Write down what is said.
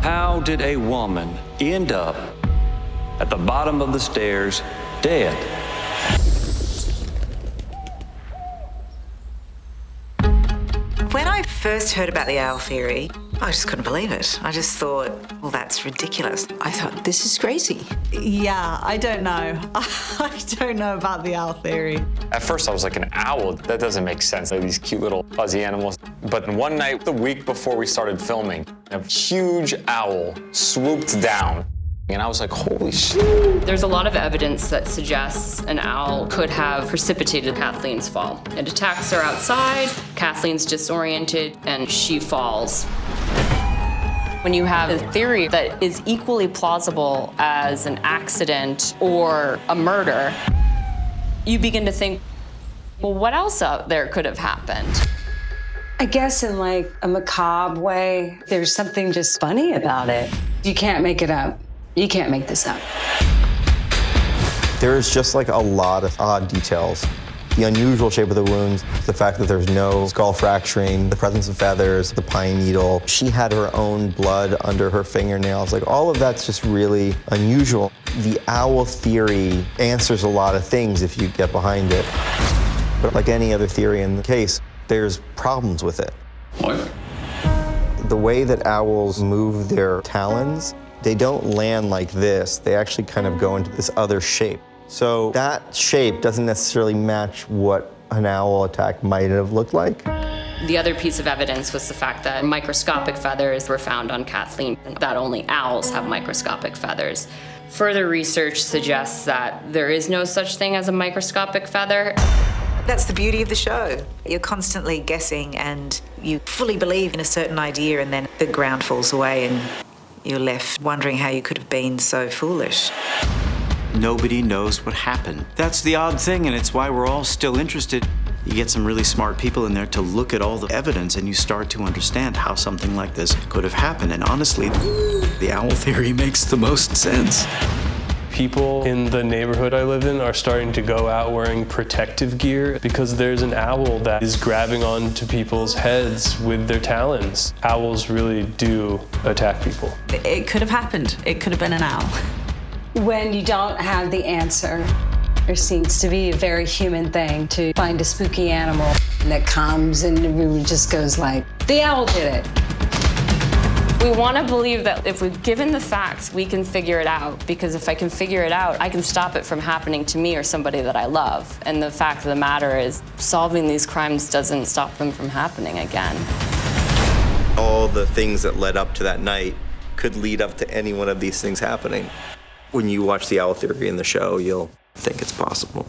How did a woman end up at the bottom of the stairs, dead? When I first heard about the owl theory, I just couldn't believe it. I just thought, well, that's ridiculous. I thought, this is crazy. Yeah, I don't know. I don't know about the owl theory. At first, I was like, an owl? That doesn't make sense. They're these cute little fuzzy animals. But one night, the week before we started filming, a huge owl swooped down. And I was like, holy shit. There's a lot of evidence that suggests an owl could have precipitated Kathleen's fall. It attacks her outside, Kathleen's disoriented, and she falls. When you have a theory that is equally plausible as an accident or a murder, you begin to think, well, what else out there could have happened? I guess in like a macabre way, there's something just funny about it. You can't make it up. You can't make this up. There's just like a lot of odd details. The unusual shape of the wounds, the fact that there's no skull fracturing, the presence of feathers, the pine needle. She had her own blood under her fingernails. Like all of that's just really unusual. The owl theory answers a lot of things if you get behind it. But like any other theory in the case, there's problems with it. What? The way that owls move their talons, they don't land like this. They actually kind of go into this other shape. So that shape doesn't necessarily match what an owl attack might have looked like. The other piece of evidence was the fact that microscopic feathers were found on Kathleen, that only owls have microscopic feathers. Further research suggests that there is no such thing as a microscopic feather. That's the beauty of the show. You're constantly guessing and you fully believe in a certain idea and then the ground falls away and you're left wondering how you could have been so foolish. Nobody knows what happened. That's the odd thing, and it's why we're all still interested. You get some really smart people in there to look at all the evidence, and you start to understand how something like this could have happened. And honestly, the owl theory makes the most sense. People in the neighborhood I live in are starting to go out wearing protective gear because there's an owl that is grabbing onto people's heads with their talons. Owls really do attack people. It could have happened. It could have been an owl. When you don't have the answer, there seems to be a very human thing to find a spooky animal that comes and everyone just goes like, the owl did it. We want to believe that if we're given the facts, we can figure it out, because if I can figure it out, I can stop it from happening to me or somebody that I love. And the fact of the matter is, solving these crimes doesn't stop them from happening again. All the things that led up to that night could lead up to any one of these things happening. When you watch the owl theory in the show, you'll think it's possible.